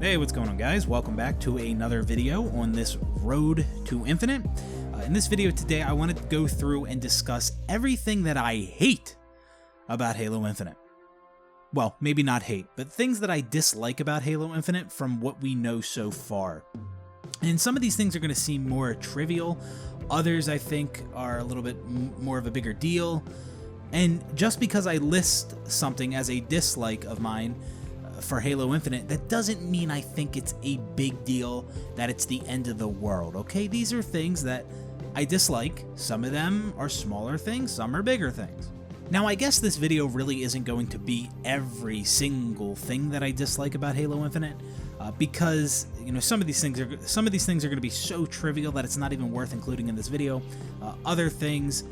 Hey, what's going on, guys? Welcome back to another video on this road to Infinite. In this video today, I want to go through and discuss everything that I hate about Halo Infinite. Well, maybe not hate, but things that I dislike about Halo Infinite from what we know so far. And some of these things are going to seem more trivial. Others, I think, are a little bit more of a bigger deal. And just because I list something as a dislike of mine for Halo Infinite, that doesn't mean I think it's a big deal, that it's the end of the world, okay? These are things that I dislike. Some of them are smaller things, some are bigger things. Now, I guess this video really isn't going to be every single thing that I dislike about Halo Infinite, because some of these things are going to be so trivial that it's not even worth including in this video. Other things,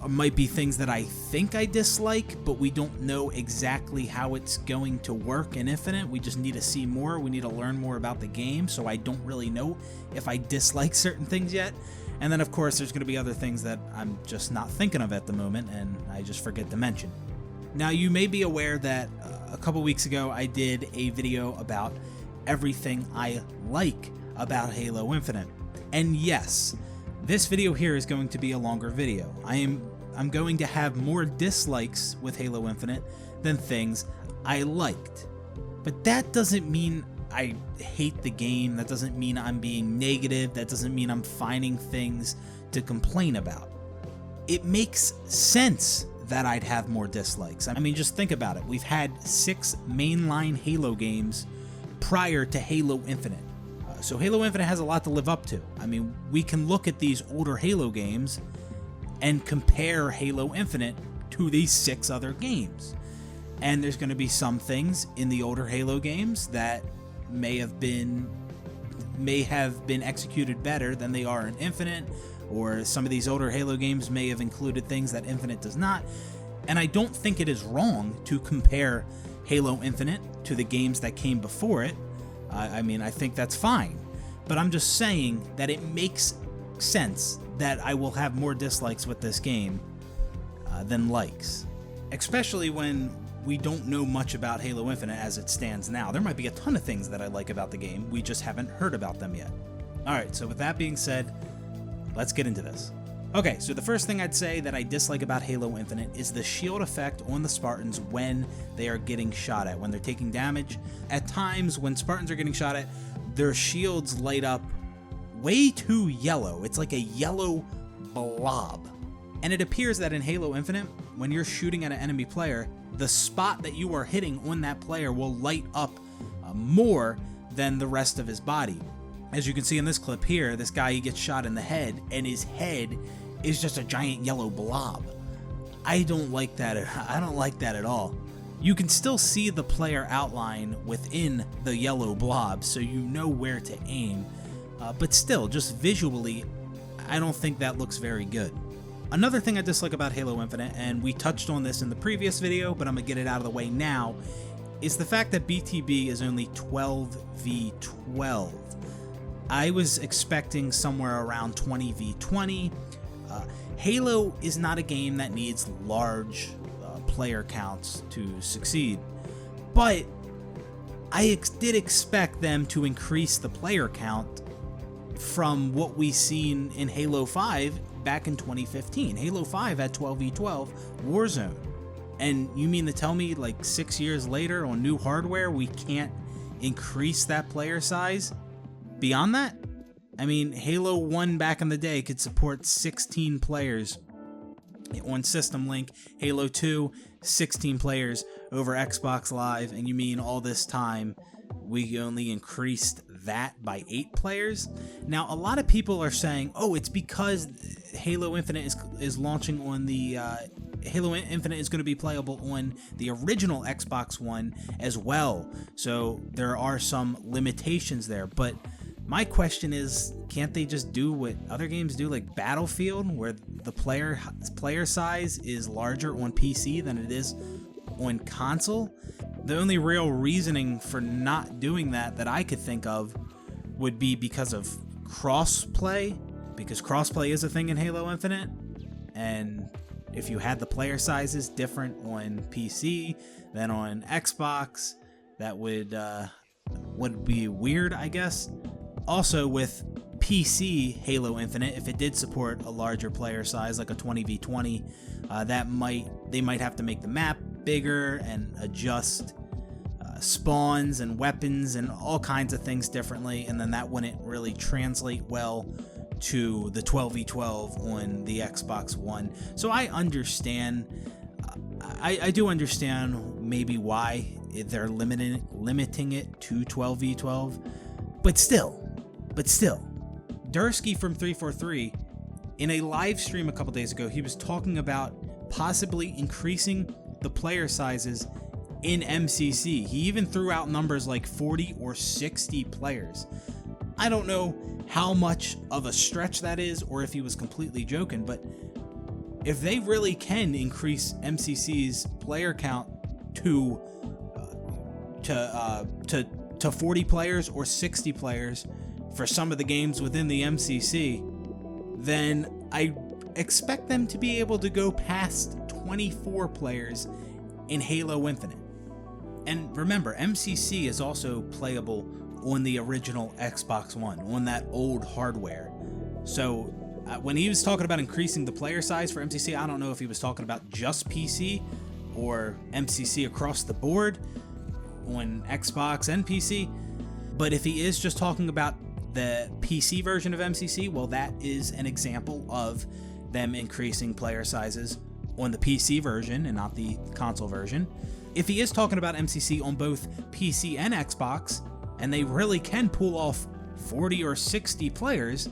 might be things that I think I dislike, but we don't know exactly how it's going to work in Infinite. We just need to see more. We need to learn more about the game, so I don't really know if I dislike certain things yet. And then, of course, there's going to be other things that I'm just not thinking of at the moment, and I just forget to mention. Now, you may be aware that a couple weeks ago I did a video about everything I like about Halo Infinite. And yes, this video here is going to be a longer video. I'm going to have more dislikes with Halo Infinite than things I liked. But that doesn't mean I hate the game. That doesn't mean I'm being negative. That doesn't mean I'm finding things to complain about. It makes sense that I'd have more dislikes. I mean, just think about it. We've had 6 mainline Halo games prior to Halo Infinite. So Halo Infinite has a lot to live up to. I mean, we can look at these older Halo games and compare Halo Infinite to these 6 other games. And there's going to be some things in the older Halo games that may have been executed better than they are in Infinite, or some of these older Halo games may have included things that Infinite does not. And I don't think it is wrong to compare Halo Infinite to the games that came before it. I mean, I think that's fine, but I'm just saying that it makes sense that I will have more dislikes with this game than likes, especially when we don't know much about Halo Infinite as it stands now. There might be a ton of things that I like about the game, we just haven't heard about them yet. Alright, so with that being said, let's get into this. Okay, so the first thing I'd say that I dislike about Halo Infinite is the shield effect on the Spartans when they are getting shot at, when they're taking damage. At times, when Spartans are getting shot at, their shields light up way too yellow. It's like a yellow blob. And it appears that in Halo Infinite, when you're shooting at an enemy player, the spot that you are hitting on that player will light up more than the rest of his body. As you can see in this clip here, this guy, he gets shot in the head, and his head is just a giant yellow blob. I don't like that at all. You can still see the player outline within the yellow blob, so you know where to aim. But still, just visually, I don't think that looks very good. Another thing I dislike about Halo Infinite, and we touched on this in the previous video, but I'm gonna get it out of the way now, is the fact that BTB is only 12v12. I was expecting somewhere around 20v20. Halo is not a game that needs large player counts to succeed, but I did expect them to increase the player count from what we seen in Halo 5 back in 2015. Halo 5 had 12v12 Warzone. And you mean to tell me, like, 6 years later on new hardware, we can't increase that player size beyond that? I mean, Halo 1 back in the day could support 16 players on System Link. Halo 2, 16 players over Xbox Live. And you mean all this time we only increased that by 8 players? Now, a lot of people are saying, oh, it's because Halo Infinite is launching on the Halo Infinite is going to be playable on the original Xbox One as well, so there are some limitations there. But my question is, can't they just do what other games do, like Battlefield, where the player size is larger on PC than it is on console? The only real reasoning for not doing that I could think of would be because of crossplay, because crossplay is a thing in Halo Infinite, and if you had the player sizes different on PC than on Xbox, that would would be weird, I guess. Also, with PC Halo Infinite, if it did support a larger player size, like a 20v20, they might have to make the map bigger and adjust spawns and weapons and all kinds of things differently, and then that wouldn't really translate well to the 12v12 on the Xbox One. So I understand, I do understand maybe why they're limiting it to 12v12, but still, Dursky from 343, in a live stream a couple days ago, he was talking about possibly increasing the player sizes in MCC. He even threw out numbers like 40 or 60 players. I don't know how much of a stretch that is, or if he was completely joking, but if they really can increase MCC's player count to 40 players or 60 players for some of the games within the MCC, then I expect them to be able to go past 24 players in Halo Infinite. And remember, MCC is also playable on the original Xbox One, on that old hardware. So when he was talking about increasing the player size for MCC, I don't know if he was talking about just PC or MCC across the board on Xbox and PC. But if he is just talking about the PC version of MCC, well, that is an example of them increasing player sizes on the PC version and not the console version. If he is talking about MCC on both PC and Xbox, and they really can pull off 40 or 60 players,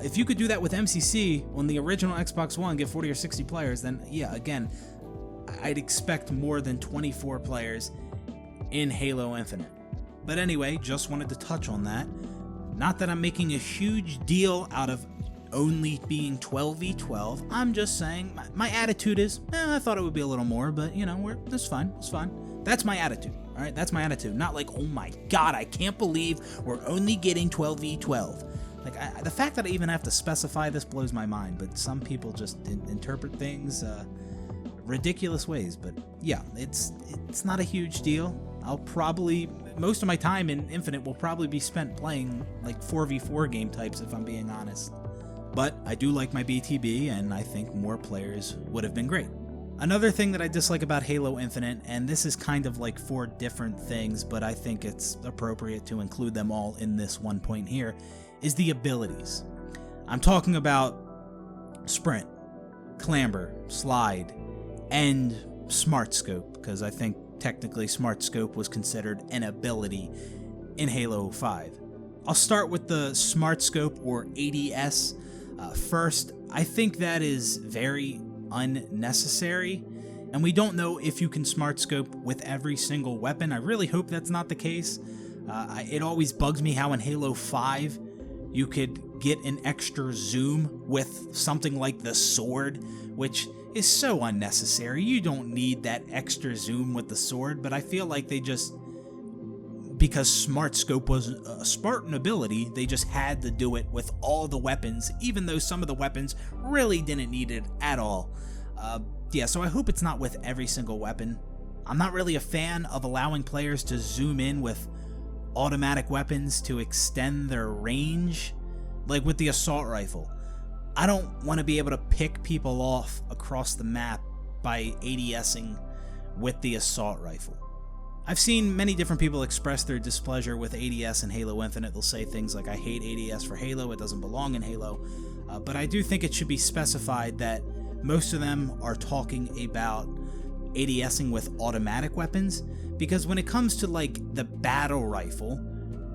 if you could do that with MCC on the original Xbox One, get 40 or 60 players, then yeah, again, I'd expect more than 24 players in Halo Infinite. But anyway, just wanted to touch on that. Not that I'm making a huge deal out of only being 12v12. I'm just saying my attitude is, I thought it would be a little more, but you know, that's fine. It's fine. That's my attitude. All right, that's my attitude. Not like, oh my god, I can't believe we're only getting 12v12. Like the fact that I even have to specify this blows my mind. But some people just interpret things ridiculous ways. But yeah, it's not a huge deal. I'll probably, most of my time in Infinite will probably be spent playing like 4v4 game types, if I'm being honest. But I do like my BTB, and I think more players would have been great. Another thing that I dislike about Halo Infinite, and this is kind of like 4 different things, but I think it's appropriate to include them all in this one point here, is the abilities. I'm talking about sprint, clamber, slide, and smart scope, because I think technically smart scope was considered an ability in Halo 5. I'll start with the smart scope, or ADS, first. I think that is very unnecessary, and we don't know if you can smart scope with every single weapon. I really hope that's not the case. It always bugs me how in Halo 5 you could get an extra zoom with something like the sword, which is so unnecessary. You don't need that extra zoom with the sword, but I feel like they just, because smart scope was a Spartan ability, they just had to do it with all the weapons, even though some of the weapons really didn't need it at all. Yeah, so I hope it's not with every single weapon. I'm not really a fan of allowing players to zoom in with automatic weapons to extend their range, like with the assault rifle. I don't want to be able to pick people off across the map by ADSing with the assault rifle. I've seen many different people express their displeasure with ADS in Halo Infinite. They'll say things like, I hate ADS for Halo, it doesn't belong in Halo. But I do think it should be specified that most of them are talking about ADSing with automatic weapons, because when it comes to like the battle rifle,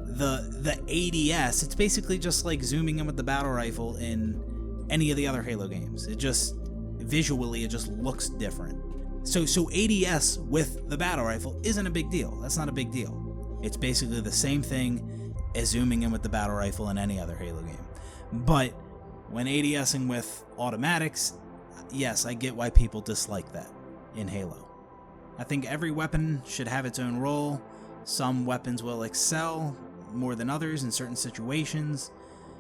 the ADS, it's basically just like zooming in with the battle rifle in any of the other Halo games. It just, visually, it just looks different. So ADS with the battle rifle isn't a big deal. That's not a big deal. It's basically the same thing as zooming in with the battle rifle in any other Halo game. But when ADSing with automatics, yes, I get why people dislike that in Halo. I think every weapon should have its own role. Some weapons will excel more than others in certain situations,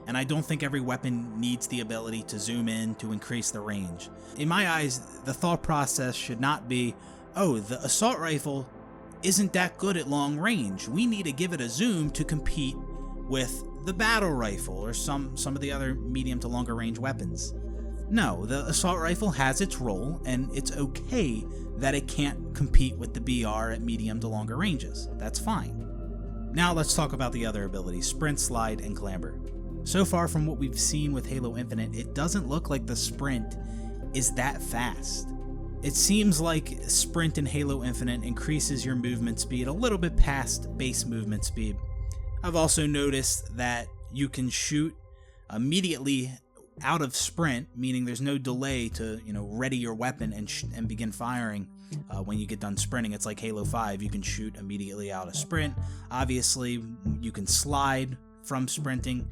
and I don't think every weapon needs the ability to zoom in to increase the range. In my eyes, the thought process should not be, oh, the assault rifle isn't that good at long range. We need to give it a zoom to compete with the battle rifle or some of the other medium to longer range weapons. No, the assault rifle has its role, and it's okay that it can't compete with the BR at medium to longer ranges. That's fine. Now let's talk about the other abilities, sprint, slide, and clamber. So far from what we've seen with Halo Infinite, it doesn't look like the sprint is that fast. It seems like sprint in Halo Infinite increases your movement speed a little bit past base movement speed. I've also noticed that you can shoot immediately out of sprint, meaning there's no delay to ready your weapon and begin firing when you get done sprinting. It's like Halo 5, you can shoot immediately out of sprint. Obviously, you can slide from sprinting.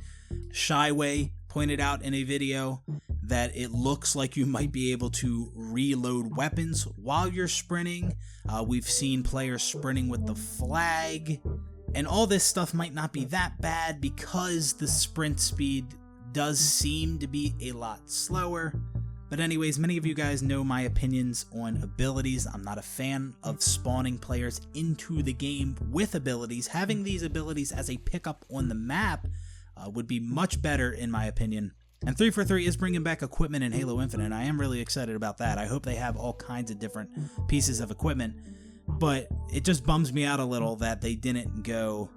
Shyway pointed out in a video that it looks like you might be able to reload weapons while you're sprinting. We've seen players sprinting with the flag, and all this stuff might not be that bad because the sprint speed does seem to be a lot slower. But anyways, many of you guys know my opinions on abilities. I'm not a fan of spawning players into the game with abilities. Having these abilities as a pickup on the map would be much better in my opinion. And 343 is bringing back equipment in Halo Infinite. I am really excited about that. I hope they have all kinds of different pieces of equipment. But it just bums me out a little that they didn't go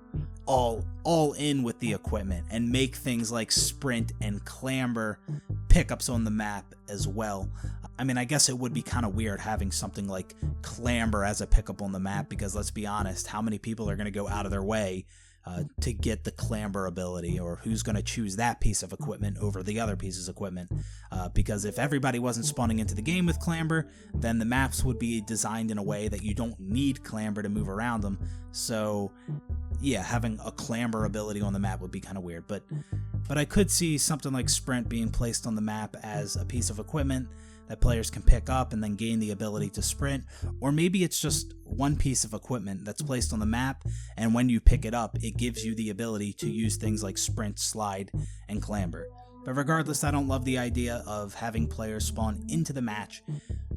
all in with the equipment and make things like sprint and clamber pickups on the map as well. I mean, I guess it would be kind of weird having something like clamber as a pickup on the map, because let's be honest, how many people are going to go out of their way to get the clamber ability, or who's going to choose that piece of equipment over the other pieces of equipment? Because if everybody wasn't spawning into the game with clamber, then the maps would be designed in a way that you don't need clamber to move around them. So yeah, having a clamber ability on the map would be kind of weird, but I could see something like sprint being placed on the map as a piece of equipment that players can pick up and then gain the ability to sprint. Or maybe it's just one piece of equipment that's placed on the map, and when you pick it up, it gives you the ability to use things like sprint, slide, and clamber. But regardless, I don't love the idea of having players spawn into the match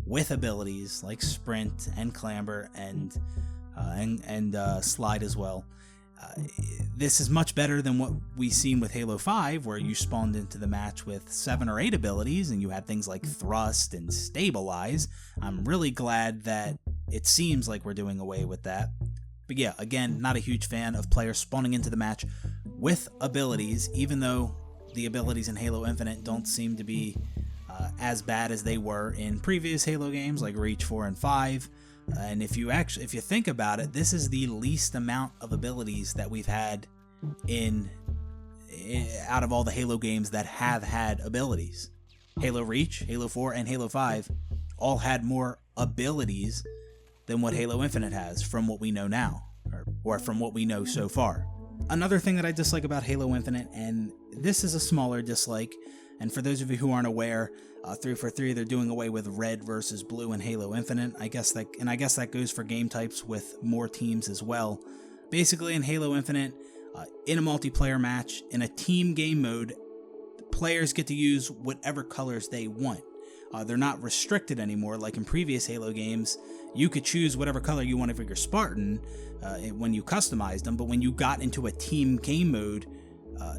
with abilities like sprint and clamber and slide as well. This is much better than what we've seen with Halo 5, where you spawned into the match with 7 or 8 abilities and you had things like thrust and stabilize. I'm really glad that it seems like we're doing away with that. But yeah, again, not a huge fan of players spawning into the match with abilities, even though the abilities in Halo Infinite don't seem to be as bad as they were in previous Halo games like Reach 4 and 5. And if you think about it, this is the least amount of abilities that we've had out of all the Halo games that have had abilities. Halo Reach, Halo 4, and Halo 5 all had more abilities than what Halo Infinite has, from what we know now, or from what we know so far. Another thing that I dislike about Halo Infinite, and this is a smaller dislike, and for those of you who aren't aware, 343, they're doing away with red versus blue in Halo Infinite. I guess that goes for game types with more teams as well. Basically, in Halo Infinite, in a multiplayer match, in a team game mode, players get to use whatever colors they want. They're not restricted anymore like in previous Halo games. You could choose whatever color you wanted for your Spartan when you customized them, but when you got into a team game mode,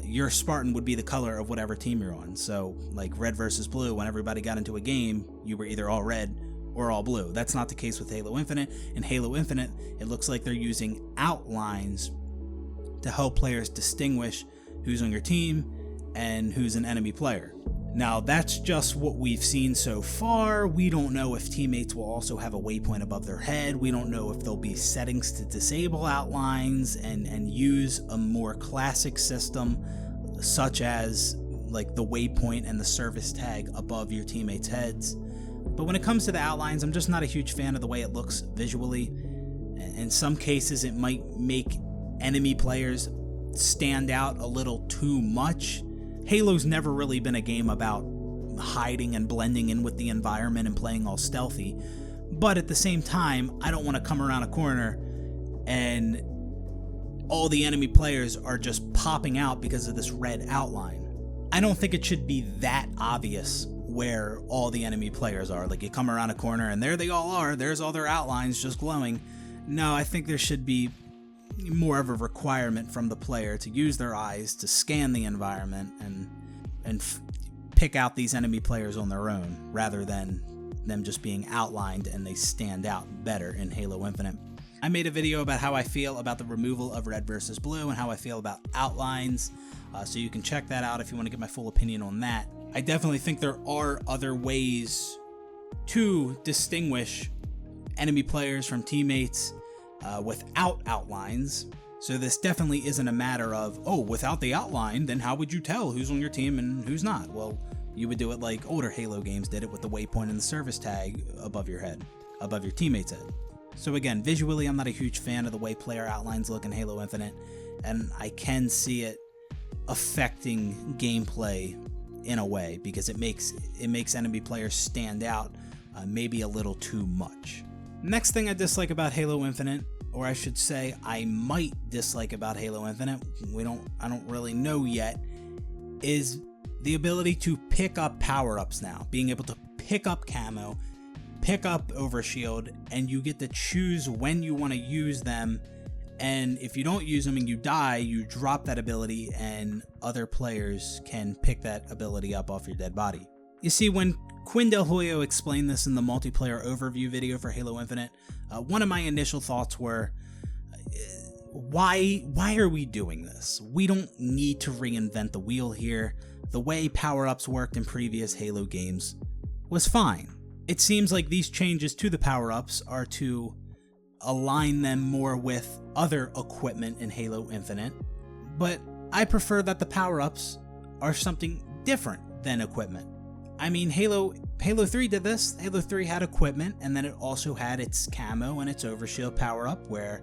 your Spartan would be the color of whatever team you're on. So, like red versus blue, when everybody got into a game, you were either all red or all blue. That's not the case with Halo Infinite. In Halo Infinite, it looks like they're using outlines to help players distinguish who's on your team and who's an enemy player. Now, that's just what we've seen so far. We don't know if teammates will also have a waypoint above their head. We don't know if there'll be settings to disable outlines and use a more classic system, such as like the waypoint and the service tag above your teammates' heads. But when it comes to the outlines, I'm just not a huge fan of the way it looks visually. In some cases, it might make enemy players stand out a little too much. Halo's never really been a game about hiding and blending in with the environment and playing all stealthy, but at the same time, I don't want to come around a corner and all the enemy players are just popping out because of this red outline. I don't think it should be that obvious where all the enemy players are. Like, you come around a corner and there they all are, there's all their outlines just glowing. No, I think there should be more of a requirement from the player to use their eyes to scan the environment and pick out these enemy players on their own, rather than them just being outlined and they stand out better in Halo Infinite. I made a video about how I feel about the removal of red versus blue and how I feel about outlines, so you can check that out if you want to get my full opinion on that. I definitely think there are other ways to distinguish enemy players from teammates without outlines. So this definitely isn't a matter of, oh, without the outline, then how would you tell who's on your team and who's not? Well, you would do it like older Halo games did it, with the waypoint and the service tag above your head, above your teammate's head. So again, visually, I'm not a huge fan of the way player outlines look in Halo Infinite, and I can see it affecting gameplay in a way, because it makes enemy players stand out maybe a little too much. Next thing I dislike about Halo Infinite, or I should say I might dislike about Halo Infinite, I don't really know yet, is the ability to pick up power-ups now. Being able to pick up camo, pick up overshield, and you get to choose when you want to use them. And if you don't use them and you die, you drop that ability and other players can pick that ability up off your dead body. You see, when Quinn Del Hoyo explained this in the multiplayer overview video for Halo Infinite, one of my initial thoughts were, why are we doing this? We don't need to reinvent the wheel here. The way power-ups worked in previous Halo games was fine. It seems like these changes to the power-ups are to align them more with other equipment in Halo Infinite, but I prefer that the power-ups are something different than equipment. I mean, Halo 3 did this. Halo 3 had equipment, and then it also had its camo and its overshield power-up, where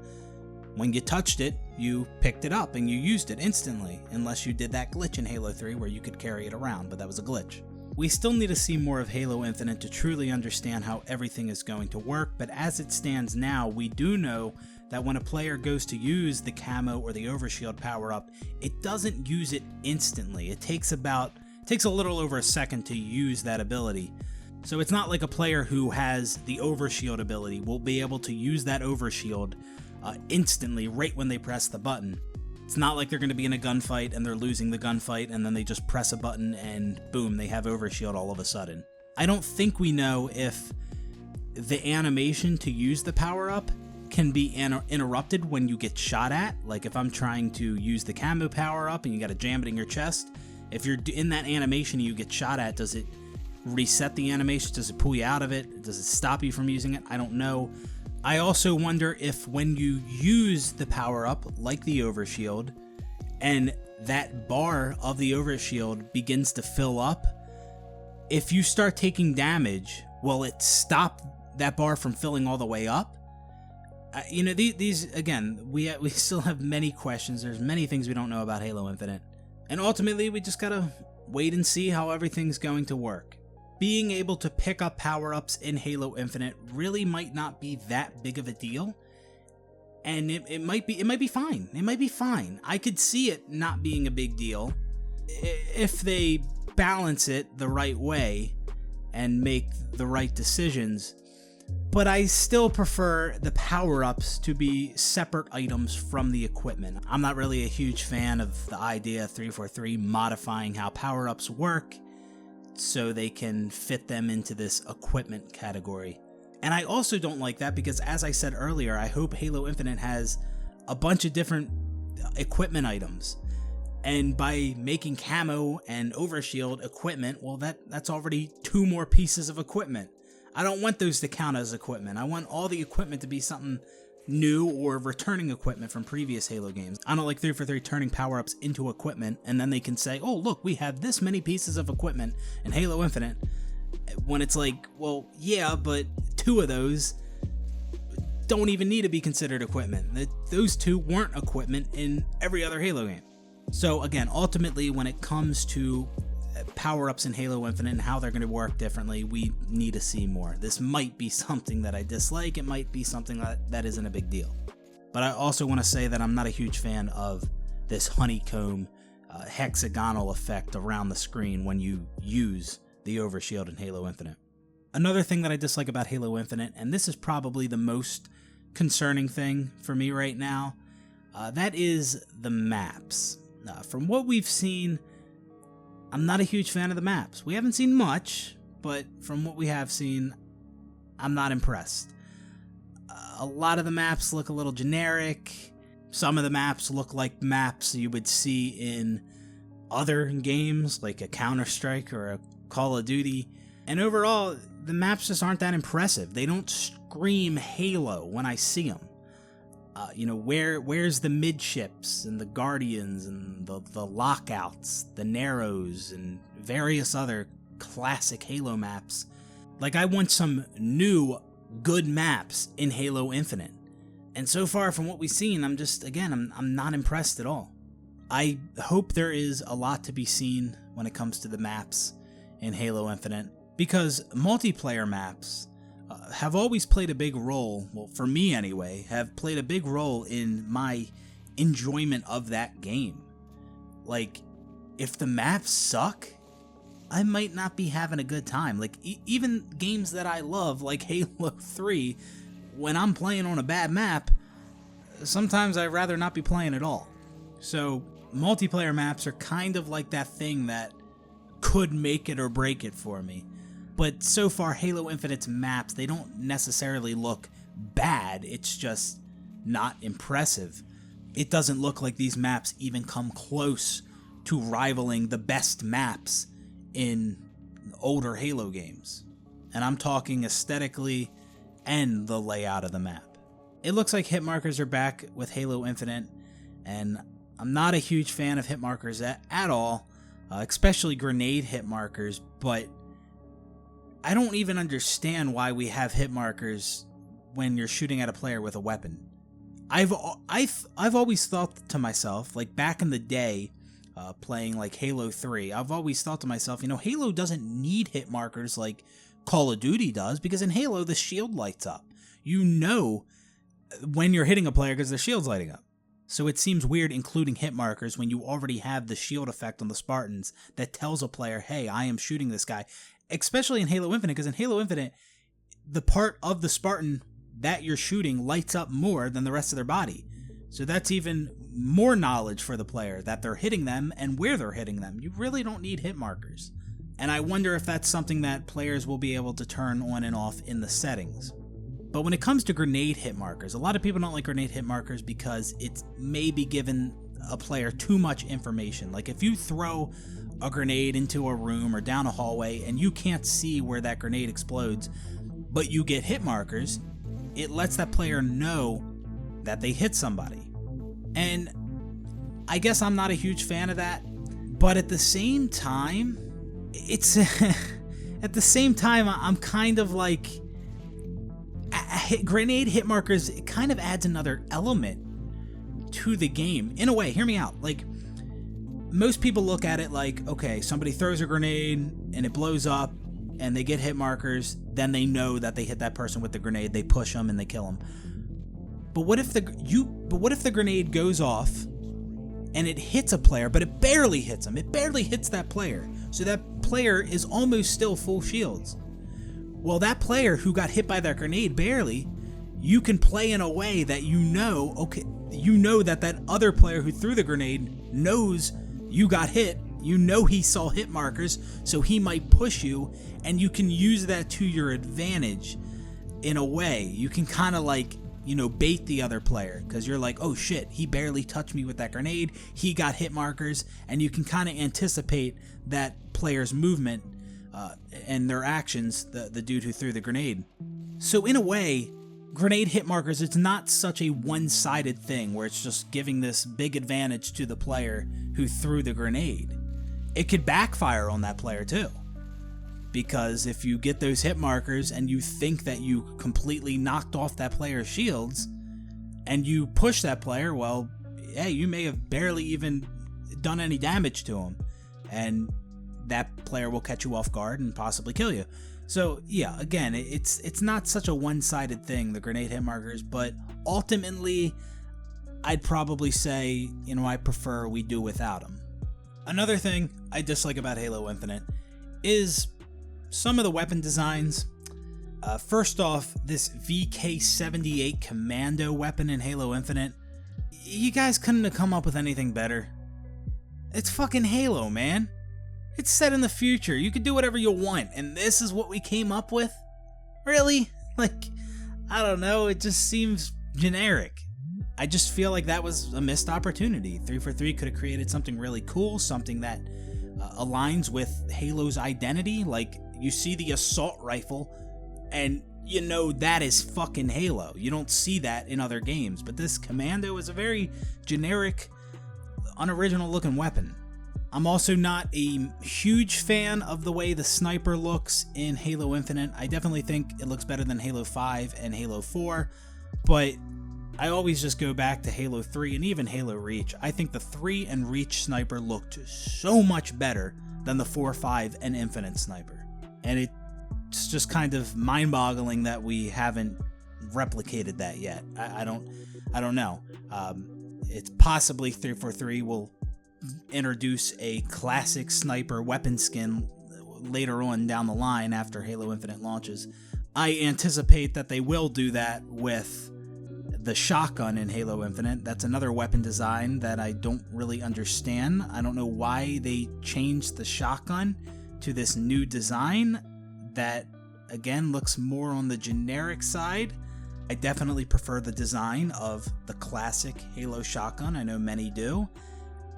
when you touched it, you picked it up and you used it instantly, unless you did that glitch in Halo 3 where you could carry it around, but that was a glitch. We still need to see more of Halo Infinite to truly understand how everything is going to work, but as it stands now, we do know that when a player goes to use the camo or the overshield power-up, it doesn't use it instantly. It takes a little over a second to use that ability. So it's not like a player who has the overshield ability will be able to use that overshield instantly right when they press the button. It's not like they're going to be in a gunfight and they're losing the gunfight and then they just press a button and boom, they have overshield all of a sudden. I don't think we know if the animation to use the power-up can be interrupted when you get shot at. Like if I'm trying to use the camo power-up and you got to jam it in your chest, if you're in that animation and you get shot at, does it reset the animation? Does it pull you out of it? Does it stop you from using it? I don't know. I also wonder if when you use the power-up, like the overshield, and that bar of the overshield begins to fill up, if you start taking damage, will it stop that bar from filling all the way up? These again, we still have many questions. There's many things we don't know about Halo Infinite. And ultimately, we just gotta wait and see how everything's going to work. Being able to pick up power-ups in Halo Infinite really might not be that big of a deal, and it might be fine. It might be fine. I could see it not being a big deal if they balance it the right way and make the right decisions. But I still prefer the power-ups to be separate items from the equipment. I'm not really a huge fan of the idea of 343 modifying how power-ups work so they can fit them into this equipment category. And I also don't like that because, as I said earlier, I hope Halo Infinite has a bunch of different equipment items. And by making camo and overshield equipment, well, that's already 2 more pieces of equipment. I don't want those to count as equipment. I want all the equipment to be something new or returning equipment from previous Halo games. I don't like 343 turning power-ups into equipment, and then they can say, oh, look, we have this many pieces of equipment in Halo Infinite, when it's like, well, yeah, but 2 of those don't even need to be considered equipment. Those 2 weren't equipment in every other Halo game. So again, ultimately, when it comes to power-ups in Halo Infinite and how they're going to work differently, we need to see more. This might be something that I dislike. It might be something that isn't a big deal. But I also want to say that I'm not a huge fan of this honeycomb hexagonal effect around the screen when you use the overshield in Halo Infinite. Another thing that I dislike about Halo Infinite, and this is probably the most concerning thing for me right now. That is the maps. From what we've seen, I'm not a huge fan of the maps. We haven't seen much, but from what we have seen, I'm not impressed. A lot of the maps look a little generic. Some of the maps look like maps you would see in other games, like a Counter-Strike or a Call of Duty. And overall, the maps just aren't that impressive. They don't scream Halo when I see them. Where's the midships and the Guardians and the Lockouts, the Narrows, and various other classic Halo maps? Like, I want some new, good maps in Halo Infinite. And so far from what we've seen, I'm not impressed at all. I hope there is a lot to be seen when it comes to the maps in Halo Infinite, because multiplayer maps have always played a big role, well, for me anyway, have played a big role in my enjoyment of that game. Like, if the maps suck, I might not be having a good time. Like, even games that I love, like Halo 3, when I'm playing on a bad map, sometimes I'd rather not be playing at all. So, multiplayer maps are kind of like that thing that could make it or break it for me. But so far, Halo Infinite's maps, they don't necessarily look bad, it's just not impressive. It doesn't look like these maps even come close to rivaling the best maps in older Halo games. And I'm talking aesthetically and the layout of the map. It looks like Hitmarkers are back with Halo Infinite, and I'm not a huge fan of Hitmarkers at all, especially grenade Hitmarkers, but I don't even understand why we have Hitmarkers when you're shooting at a player with a weapon. I've always thought to myself, like back in the day, playing like Halo 3, I've always thought to myself, Halo doesn't need Hitmarkers like Call of Duty does, because in Halo the shield lights up. You know when you're hitting a player because their shield's lighting up. So it seems weird including Hitmarkers when you already have the shield effect on the Spartans that tells a player, hey, I am shooting this guy. Especially in Halo Infinite, because in Halo Infinite, the part of the Spartan that you're shooting lights up more than the rest of their body. So that's even more knowledge for the player, that they're hitting them and where they're hitting them. You really don't need Hitmarkers. And I wonder if that's something that players will be able to turn on and off in the settings. But when it comes to grenade Hitmarkers, a lot of people don't like grenade Hitmarkers because it's maybe given a player too much information. Like if you throw a grenade into a room or down a hallway and you can't see where that grenade explodes, but you get Hitmarkers, it lets that player know that they hit somebody. And I guess I'm not a huge fan of that, but at the same time, I'm kind of like, grenade Hitmarkers, it kind of adds another element to the game. In a way, hear me out. Like, most people look at it like, okay, somebody throws a grenade and it blows up and they get Hitmarkers, then they know that they hit that person with the grenade, they push them and they kill them. But what if the grenade goes off and it hits a player, but it barely hits them? It barely hits that player. So that player is almost still full shields. Well, that player who got hit by that grenade barely, you can play in a way that that other player who threw the grenade knows you got hit, he saw Hitmarkers, so he might push you, and you can use that to your advantage in a way. You can kind of like, bait the other player, because you're like, oh shit, he barely touched me with that grenade, he got Hitmarkers, and you can kind of anticipate that player's movement and their actions, the dude who threw the grenade. So in a way, grenade Hitmarkers, it's not such a one-sided thing where it's just giving this big advantage to the player who threw the grenade. It could backfire on that player too, because if you get those Hitmarkers and you think that you completely knocked off that player's shields and you push that player, well, yeah, you may have barely even done any damage to him, and that player will catch you off guard and possibly kill you. So yeah, again, it's not such a one-sided thing, the grenade Hitmarkers, but ultimately, I'd probably say, I prefer we do without them. Another thing I dislike about Halo Infinite is some of the weapon designs. First off, this VK-78 commando weapon in Halo Infinite, you guys couldn't have come up with anything better. It's fucking Halo, man. It's set in the future. You could do whatever you want, and this is what we came up with? Really? Like, I don't know, it just seems generic. I just feel like that was a missed opportunity. 343 could have created something really cool, something that aligns with Halo's identity. Like, you see the assault rifle, and you know that is fucking Halo. You don't see that in other games, but this commando is a very generic, unoriginal looking weapon. I'm also not a huge fan of the way the sniper looks in Halo Infinite. I definitely think it looks better than Halo 5 and Halo 4, but I always just go back to Halo 3 and even Halo Reach. I think the 3 and Reach sniper looked so much better than the 4, 5, and Infinite sniper. And it's just kind of mind-boggling that we haven't replicated that yet. I don't know. It's possibly 343 will introduce a classic sniper weapon skin later on down the line after Halo Infinite launches. I anticipate that they will do that with the shotgun in Halo Infinite. That's another weapon design that I don't really understand. I don't know why they changed the shotgun to this new design that, again, looks more on the generic side. I definitely prefer the design of the classic Halo shotgun. I know many do.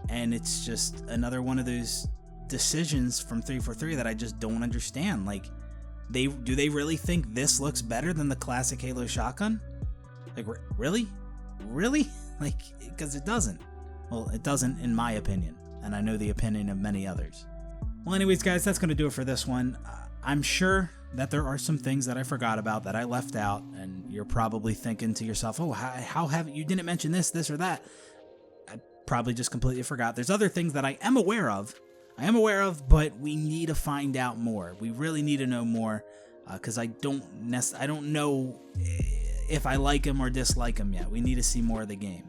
And it's just another one of those decisions from 343 that I just don't understand. Like, do they really think this looks better than the classic Halo shotgun? Like, really? Really? Like, because it doesn't. Well, it doesn't in my opinion, and I know the opinion of many others. Well, anyways, guys, that's going to do it for this one. I'm sure that there are some things that I forgot about that I left out, and you're probably thinking to yourself, oh, how have you didn't mention this or that? I probably just completely forgot. There's other things that I am aware of, but we need to find out more. We really need to know more, because I don't know if I like him or dislike him yet. We need to see more of the game.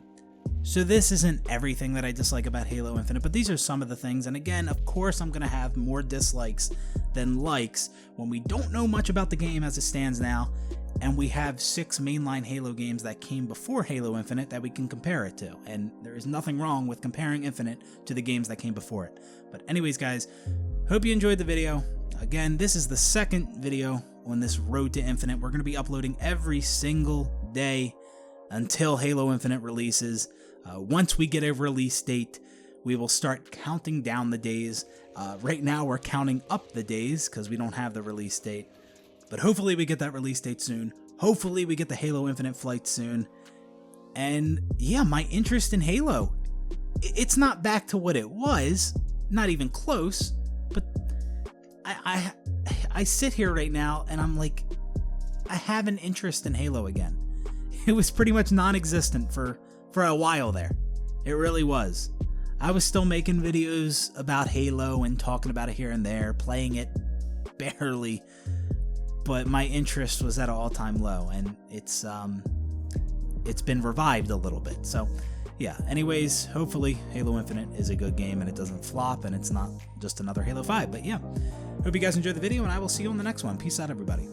So this isn't everything that I dislike about Halo Infinite, but these are some of the things. And again, of course, I'm going to have more dislikes than likes when we don't know much about the game as it stands now, and we have 6 mainline Halo games that came before Halo Infinite that we can compare it to. And there is nothing wrong with comparing Infinite to the games that came before it. But anyways, guys, hope you enjoyed the video. Again, this is the second video on this road to Infinite. We're going to be uploading every single day until Halo Infinite releases. Once we get a release date, we will start counting down the days. Right now, we're counting up the days because we don't have the release date. But hopefully we get that release date soon. Hopefully we get the Halo Infinite flight soon. And yeah, my interest in Halo, it's not back to what it was. Not even close. But I sit here right now and I'm like, I have an interest in Halo again. It was pretty much non-existent for a while there. It really was. I was still making videos about Halo and talking about it here and there, playing it barely, but my interest was at an all-time low, and it's been revived a little bit. So yeah, anyways, hopefully Halo Infinite is a good game and it doesn't flop and it's not just another Halo 5. But yeah, hope you guys enjoyed the video, and I will see you on the next one. Peace out, everybody.